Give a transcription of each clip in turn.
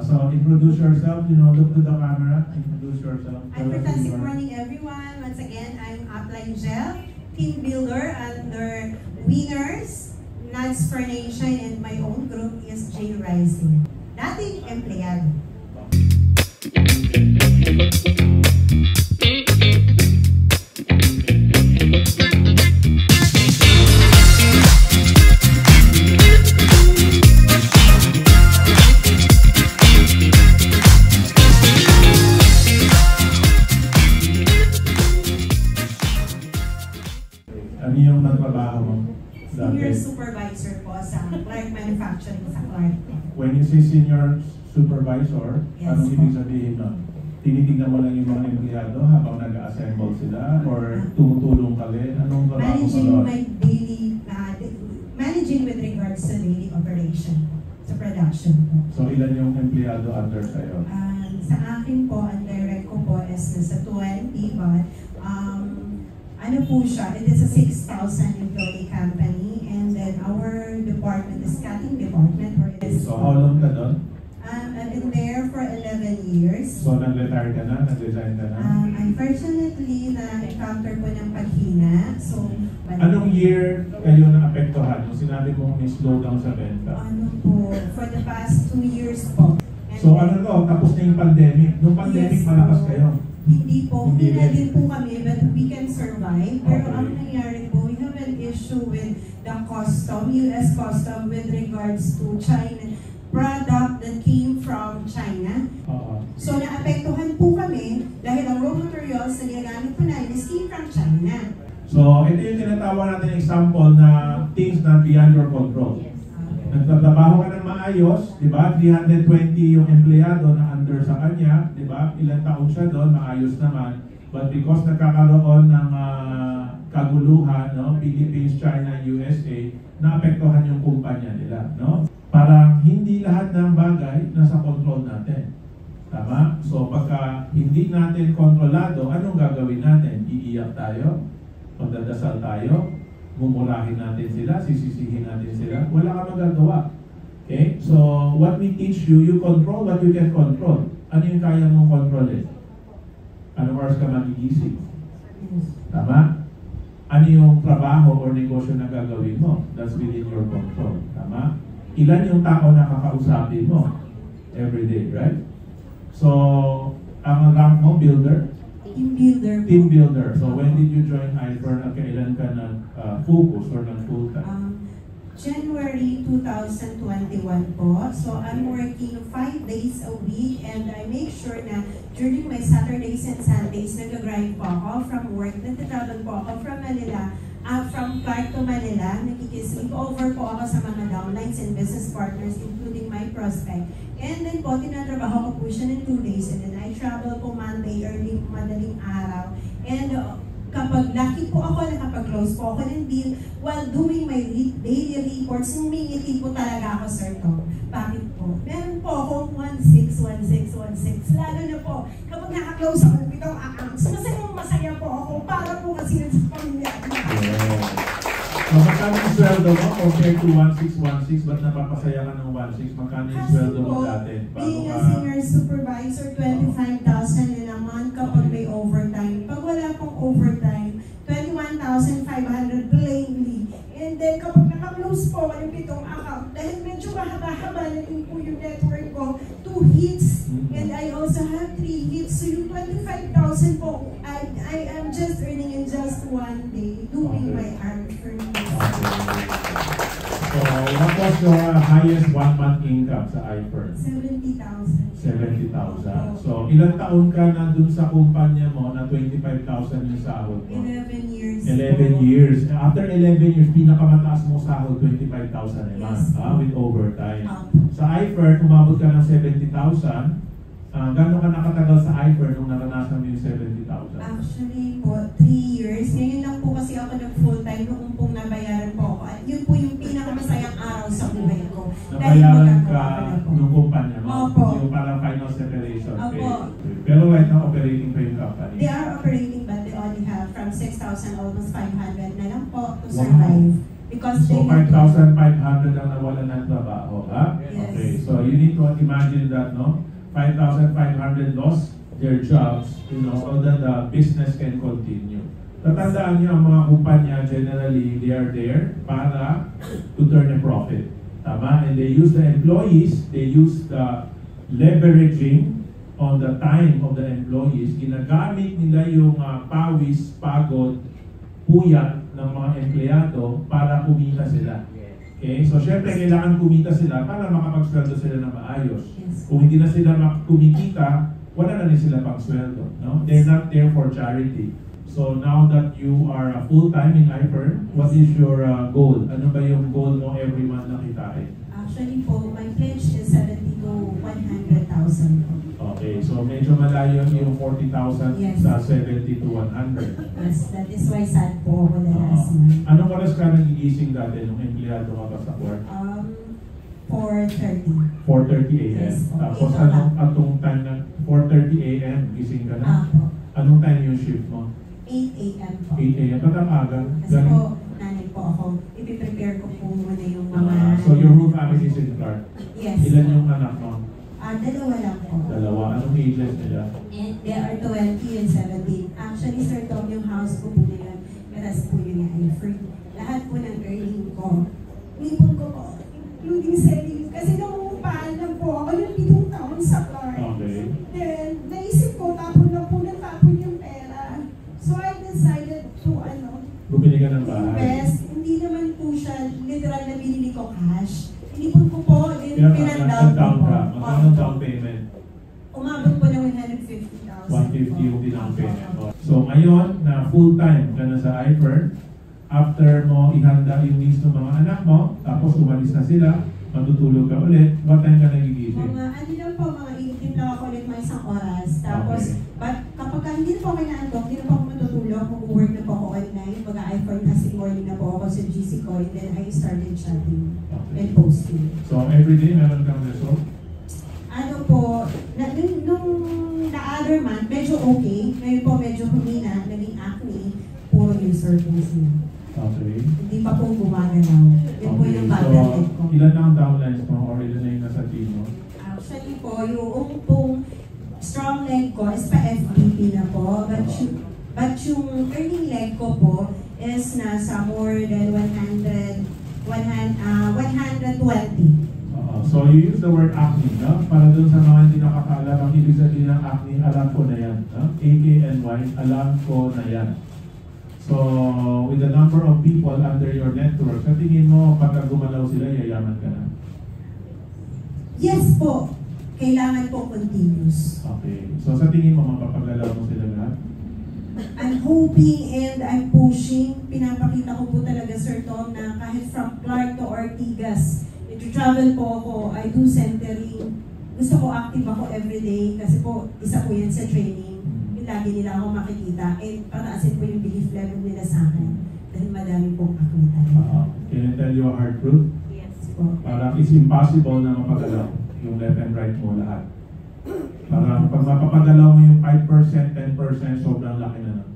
So introduce yourself, look to the camera, introduce yourself. Fantastic morning everyone. Once again, I'm Upline Gel, team builder under Winners, Nuts for Nation, and my own group is J Rising. Dating empleyado. Ano yung nagtrabaho mo? Senior supervisor po sa Clark Manufacturing sa Clark. When you say senior supervisor, Yes, anong ibig sabihin nun? Tinitingnan mo lang yung mga empleyado habang nag-assemble sila or tumutulong ka rin? Anong trabaho Managing mo? my daily, managing with regards to daily operation sa production po. So ilan yung empleyado under sa'yo? Sa akin po, ang direct ko po is nasa 20, but ano po siya, it is a 6,000 employee company, and then our department is cutting department. So how long ka doon? I've been there for 11 years. So nag-retire ka na? Nag-resign ka na? Unfortunately, na-encounter ko ng paghina. So, Anong year kayo na-apektuhan? Yung sinabi mong may slowdown sa benta? Ano po, for the past 2 years po. And So ano to, tapos na yung pandemic. Nung pandemic, Yes, malakas po. kayo. Hindi po, Hindi hindi na rin. din po kami, but we can survive. Pero Okay. ang nangyari po, we have an issue with the custom, US custom, with regards to China, product that came from China. Oo. So naapektuhan po kami dahil ang raw materials na ginagamit po namin is came from China. So ito yung tinatawag natin example na things na beyond your control. Nagtatrabaho ka ng maayos, di ba? 320 yung empleyado na under sa kanya, di ba? Ilang taon siya doon, maayos naman. But because nagkakaroon ng kaguluhan, no? Philippines, China, USA, naapektuhan yung kumpanya nila, no? Parang hindi lahat ng bagay nasa control natin. Tama? So pagka hindi natin kontrolado, anong gagawin natin? Iiyak tayo? Magdadasal tayo? Mumurahin natin sila, sisisihin natin sila, wala ka magagawa. Okay? So, what we teach you, you control what you can control. Ano yung kaya mong kontrolin? Anong oras ka magigising? Tama? Ano yung trabaho or negosyo na gagawin mo? That's within your control. Tama? Ilan yung tao na kakausapin mo? Every day, right? So, ang rank mo, builder? Team builder po. Team builder. So when did you join iFern at kailan ka nag-focus or nag-full-time? January 2021 po. So I'm working 5 days a week, and I make sure na during my Saturdays and Sundays, nag-grind po ako from work. Nagtatravel po ako from Manila, from Clark to Manila. Nakikisleep over po ako sa mga downlines and business partners, including my prospect. And then po, tinatrabaho ko po siya ng 2 days, and then I travel po Monday, early, madaling araw. And kapag lucky po ako, nakapag-close po ako ng deal, while doing my daily reports, humingiti po talaga ako, Sir Tom. Bakit po? Meron po akong 161616. Lalo na po, kapag naka-close ako ng pitong accounts, masaya po ako para po kasi sa pamilya. So magkano yung sweldo mo compared to 1616? Ba't napapasaya ka ng 16? Magkano yung sweldo mo dati? Being a senior supervisor, 25,000 in a month kapag may overtime. Pag wala pong overtime, 21,500 plainly. And then kapag naka-close po ako ng pitong account, dahil medyo mahaba-haba na rin po yung network ko, 2 hits, and I also have 3 hits. So yung 25,000 po, I am just earning in just 1 day, doing my art for me. So what was your highest 1-month income sa iFern? 70,000. 70,000. So ilang taon ka na dun sa kumpanya mo na 25,000 yung sahod mo? 11 years. 11 years. After 11 years, pinakamataas mo sahod 25,000 a month, Yes. With overtime. Sa iFern, umabot ka ng 70,000. Gano'n ka nakatagal sa iFern nung naranasan mo yung 70,000? Actually po, 3 years. Ngayon lang po kasi ako nag-full-time noong pong nabayaran po ako. At yun po yung pinakamasayang araw sa buhay ko. Nabayaran ka magagawa ko na po. nung kumpanya mo? Opo. Yung parang final separation pay. Opo. Pero right now, operating pa yung company? They are operating, but they only have from 6,000 almost 500 na lang po to survive. Because So they 5,500 ang nawalan ng trabaho, ha? Yes. Okay, so you need to cannot imagine that, no? 5,500 lost their jobs, you know, so that the business can continue. Tatandaan niyo, ang mga kumpanya, generally, they are there para to turn a profit. Tama? And they use the employees, they use the leveraging on the time of the employees. Ginagamit nila yung pawis, pagod, puyat ng mga empleyado para kumita sila. Okay? So, syempre, kailangan kumita sila para makapagsweldo sila ng maayos. Kung hindi na sila kumikita, wala na rin sila pang sweldo. No? They're not there for charity. So, now that you are full-time in iFern, what is your goal? Ano ba yung goal mo every month na kitain? Actually po, my pledge is 70 to 100,000 po. Okay, so medyo malayo yung 40,000 Yes. sa 70 to 100. Yes, that is why sad po ako the last month. Anong oras ka nagigising dati nung empleyado ka pa sa work? 4:30. 4:30 a.m. Yes, po. Tapos 8 anong time na 4:30 a.m. gising ka na? Po. Anong time yung shift mo? 8 a.m. po. 8 a.m. Ba't ang aga? Kasi po, nanay po ako, ipiprepare ko po muna yung mga... So your whole family is in Clark? Yes. Ilan yung anak mo? Dalawa lang po. Dalawa. Anong ages nila? And they are 20 and 17. Actually, Sir Tom, yung house ko po na yun, karas po yun yung free. Lahat po ng earning ko, nipon ko po, including savings. Kasi nangungupahan lang po ako ng 7 taon sa Clark. Okay. Then, naisip ko, tapon na po ng tapon yung pera. So, I decided to, Bumili ka ng bahay? invest. Hindi naman po siya literal na binili ko cash. Inipon ko po, then Kaya pinag-down ko down po. ka. Magkano down payment? Umabot po ng 150,000. 150 yung down payment. So ngayon, na full-time ka na sa iFern, after mo ihanda yung needs ng mga anak mo, tapos umalis na sila, matutulog ka ulit, what time ka nagigising? Ano lang po, mga itim lang ako ulit mga isang oras. Tapos, but kapag hindi na po ako inaantok, hindi na po ako matutulog, mag-work na po ako all night, mag-iPhone kasi morning na po ako sa GC Coin, then I started chatting and posting. So everyday meron kang result? Ano po, nung na-other month, medyo okay. Ngayon po medyo humina, naging acne, puro user post niya. Okay. Hindi pa po gumagalaw. Yun po yung background ko. Ilan na ang downlines mo or ilan na yung nasa team mo? Actually po, yung pong strong leg ko is pa FBP na po. But yung earning leg ko po is nasa more than 120. So you use the word acne, no? Para dun sa mga hindi nakakaalam, ang ibig sabihin ng acne, alam ko na yan. No? AKNY, alam ko na yan. So, with the number of people under your network, sa tingin mo, pagka gumalaw sila, yayaman ka na? Yes po. Kailangan po continuous. Okay. So, sa tingin mo, mapapagalaw mo sila lahat? I'm hoping and I'm pushing. Pinapakita ko po talaga, Sir Tom, na kahit from Clark to Ortigas, travel po ako, I do centering. Gusto ko active ako everyday kasi po, isa po yan sa training. Yung lagi nila ako makikita. And pataasin po yung belief level nila sa akin. Dahil madami pong acne talaga. Can I tell you a hard truth? Yes po. Parang it's impossible na mapagalaw yung left and right mo lahat. Parang pag mapapagalaw mo yung 5%, 10%, sobrang laki na nun.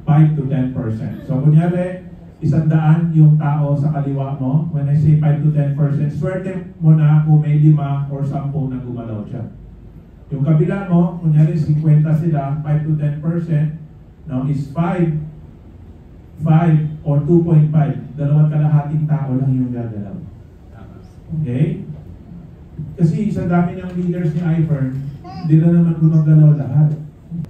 5 to 10%. So kunyari, 100 yung tao sa kaliwa mo. When I say 5 to 10%, swerte mo na kung may 5 or 10 na gumalaw siya. Yung kabila mo, kunyari 50 sila, 5 to 10%, now is 5 or 2.5. 2.5 tao lang yung gagalaw. Okay? Kasi sa dami ng leaders ni iFern, hindi na naman gumagalaw lahat.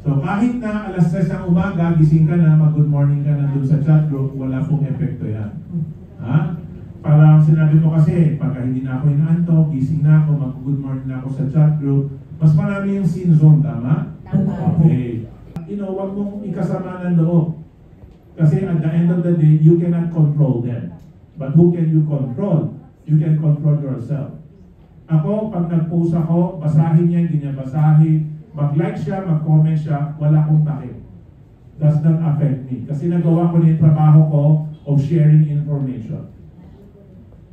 So kahit na alas 6 ng umaga, gising ka na, mag-good morning ka na dun sa chat group, wala pong epekto yan. Ha? Parang sinabi mo kasi, pagka hindi na ako inaantok, gising na ako, mag-good morning na ako sa chat group, mas marami yung sin zone, tama? Okay. You know, wag mong ikasama ng loob. Kasi at the end of the day, you cannot control them. But who can you control? You can control yourself. Ako, pag nag-post ako, basahin niya, hindi niya basahin, mag-like siya, mag-comment siya, wala akong takip. Does not affect me. Kasi nagawa ko na yung trabaho ko of sharing information.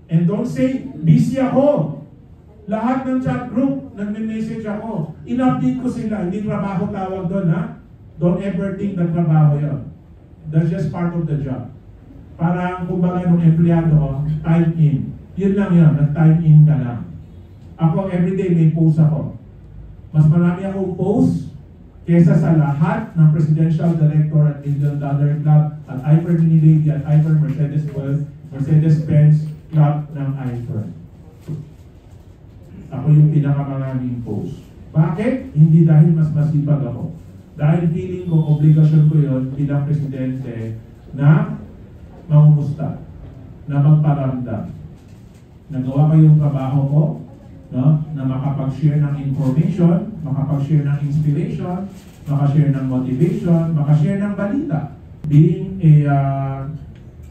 And don't say, busy ako. Lahat ng chat group, nagme-message ako. In-update ko sila, hindi trabaho tawag doon, ha? Don't ever think na trabaho yun. That's just part of the job. Parang kumbaga nung empleyado ko, time in. Yun lang yun, nag-time in ka lang. Ako, everyday may post ako. Mas marami akong post kesa sa lahat ng Presidential Director at Angel Dollar Club at Iper Mini Lady at Iper Mercedes-Benz Club ng Iper. Ako yung pinakamaraming post. Bakit? Hindi dahil mas masipag ako. Dahil feeling ko, obligasyon ko yon bilang presidente na mangumusta, na magparamdam. Nagawa ko yung trabaho ko, no? Na makapag-share ng information, makapag-share ng inspiration, makashare ng motivation, makashare ng balita. Being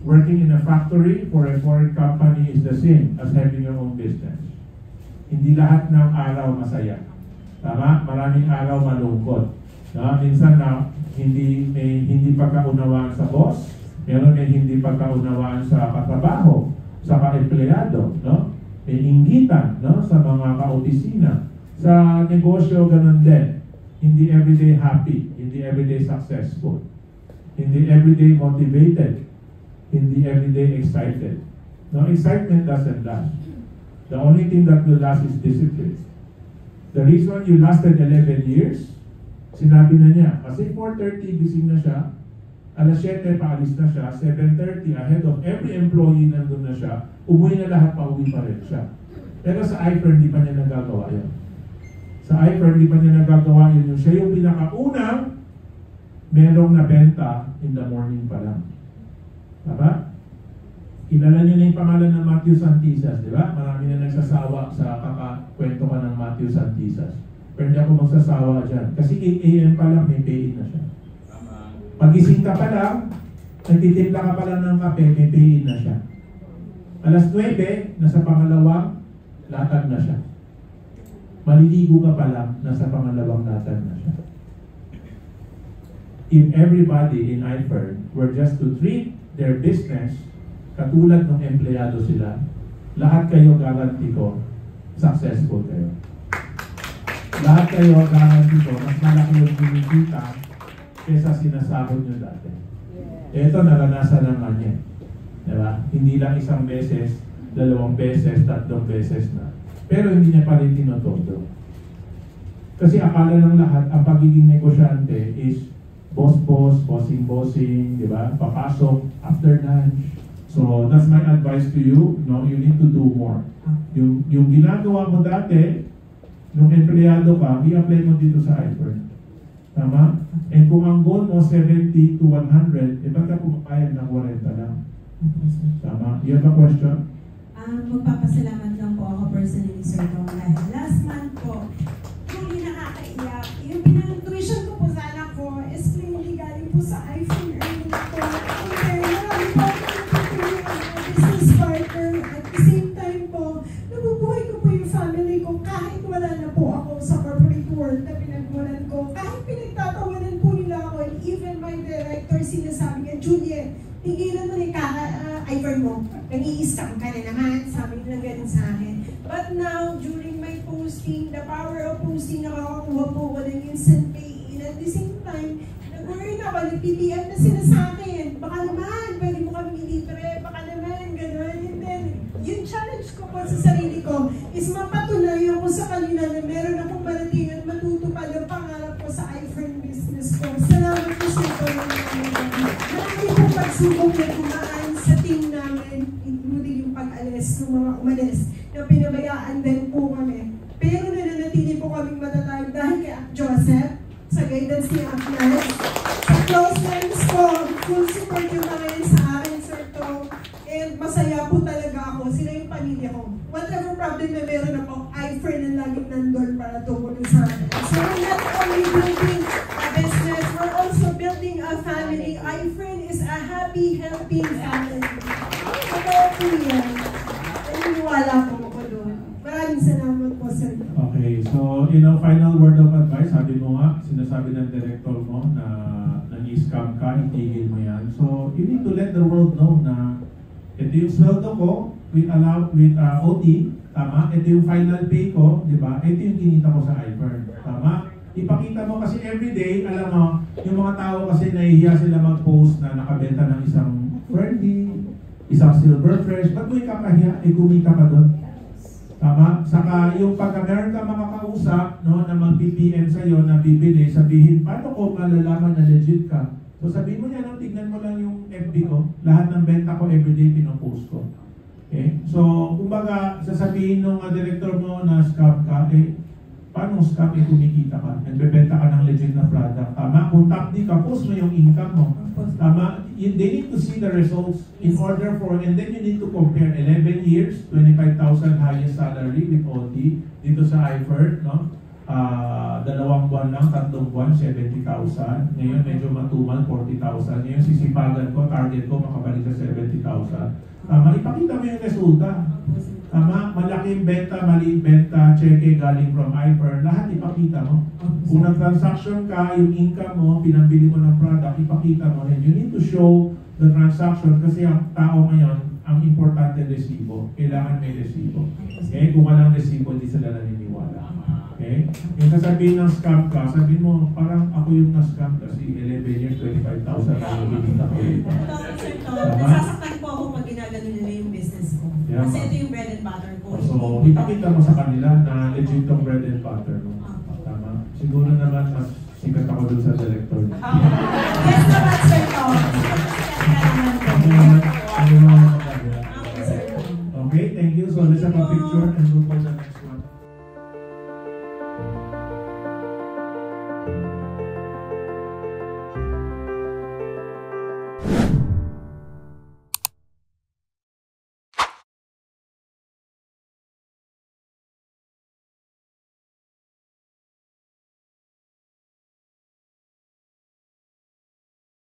working in a factory for a foreign company is the same as having your own business. Hindi lahat ng araw masaya. Tama? Maraming araw malungkot. Minsan na hindi pagkaunawaan sa boss, meron may hindi pagkaunawaan sa katrabaho, sa ka-empleyado, no? May inggitan, no? Sa mga ka-opisina. Sa negosyo, ganun din. Hindi everyday happy, hindi everyday successful, hindi everyday motivated, hindi everyday excited. No, excitement doesn't last. The only thing that will last is discipline. The reason you lasted 11 years, sinabi na niya, kasi 4:30 gising na siya, alas 7 paalis na siya, 7:30 ahead of every employee nandun na siya, umuwi na lahat, pauwi pa rin siya. Pero sa Iper, hindi pa niya nagagawa yun. Sa Iper, hindi pa niya nagagawa yun. Siya yung pinakaunang merong nabenta in the morning pa lang. Diba? Kilala niyo na yung pangalan ng Matthew Santisas, di ba? Marami na nagsasawa sa kakakwento ka ng Matthew Santisas. Pero hindi ako magsasawa dyan. Kasi 8 a.m. pa lang, may pay-in na siya. Pagising ka pa lang, nagtitimpla ka pa lang ng kape, may pay-in na siya. Alas 9, nasa pangalawang latag na siya. Maliligo ka pa lang, nasa pangalawang latag na siya. If everybody in Iper were just to treat their business katulad ng empleyado sila, lahat kayo, guarantee ko, successful kayo. Lahat kayo, guarantee ko, mas malaki yung kinikita kesa sinasahod nyo dati. Ito, naranasan ng kanya. Diba? Hindi lang isang beses, 2 beses, 3 beses na. Pero hindi niya pa rin tinotodo. Kasi akala ng lahat, ang pagiging negosyante is boss-boss, bossing-bossing, di ba? Papasok after lunch. So, that's my advice to you. No, you need to do more. Yung ginagawa mo dati, nung empleyado ka, i-apply mo dito sa Iper. Tama? And kung ang goal mo 70 to 100, eh ba't ka pumapayag ng 40 lang? Tama? You have a question? Magpapasalamat lang po ako personally, Sir Tom, dahil last month po, hindi nakakaiyak. Yung pinang-tuition ko po sa anak ko is plainly galing po sa iPhone earning po. Okay, marami po business partner. At the same time po, nabubuhay ko po yung family ko kahit wala na po ako sa corporate world na pinagmulan ko. Kahit pinagtatawanan po nila ako, and even my director sinasabi niya, Juliet, tigilan mo na yung Iper mo. Nag-i-scam ka na naman. Sabi nila ganun sa akin. But now, during my posting, the power of posting, nakakakuha po ko ng instant pay. And at the same time, nag-worry na ako, nag-PPM na sila sa akin. Baka naman, pwede mo kami ilibre. Baka naman, gano'n. And then, yung challenge ko po sa sarili ko is mapatunayan ko sa kanila na meron akong marating at matutupad ang pangarap ko sa iPhone business ko. Salamat po sa ito. Marami pong pagsubok na dumaan sa team namin, including yung pag-alis ng mga umalis, na pinabayaan din po kami. Pero nananatili po kaming matatag dahil kay Joseph, sa guidance ni Agnes, sa close friends ko, full support yung mga yun sa akin, Sir Tom, and masaya po talaga ako, sila yung pamilya ko. Whatever problem na meron ako, Iper na laging nandun para tumulong sa akin. So we're not only building a business, we're also building a family. Iper is a happy, healthy family. Totoo po yan. Naniniwala po ako doon. Maraming salamat po, Sir. Okay, so final word of advice, sabi mo nga, sinasabi ng director mo na nang-scam ka, itigil mo yan. So, you need to let the world know na ito yung sweldo ko with OT, tama? Ito yung final pay ko, di ba? Ito yung kinita ko sa Iper, tama? Ipakita mo kasi everyday, alam mo, yung mga tao kasi nahihiya sila mag-post na nakabenta ng isang Ferdy, isang Silver Fresh, ba't mo ikakahiya? Eh, kumita ka doon. Tama? Saka yung pagka meron ka makakausap, no, na mag-PPM sa'yo, na bibili, sabihin, paano ko malalaman na legit ka? So sabihin mo niya, no, tignan mo lang yung FB ko, lahat ng benta ko everyday pinopost ko. Okay? So, kumbaga, sasabihin nung director mo na scam ka, paano scam kumikita ka? Nagbebenta ka ng legit na product. Tama? Kung top D ka, post mo yung income mo. Tama? They need to see the results in order for, and then you need to compare 11 years, 25,000 highest salary with OT dito sa iFert, no? 2 buwan lang, 3 buwan, 70,000. Ngayon medyo matumal, 40,000. Ngayon sisipagan ko, target ko makabalik sa 70,000. Tama, ipakita mo yung resulta. Tama, malaking benta, maliit benta, cheque galing from iFert, lahat ipakita mo. Kung nag-transaction ka, yung income mo, pinambili mo ng product, ipakita mo rin. You need to show the transaction kasi ang tao ngayon, ang importante resibo. Kailangan may resibo. Okay? Kung walang resibo, hindi sila naniniwala. Okay? Yung sasabihin ng scam ka, sabihin mo, parang ako yung na-scam kasi 11 years, 25,000 na yung binita ko. Nasasaktan po ako pag ginagano nila yung business ko. Yeah. Kasi ito yung bread and butter ko. So, ipakita mo sa kanila na legit tong bread and butter mo. Tama? Siguro naman mas sikat ako dun sa director.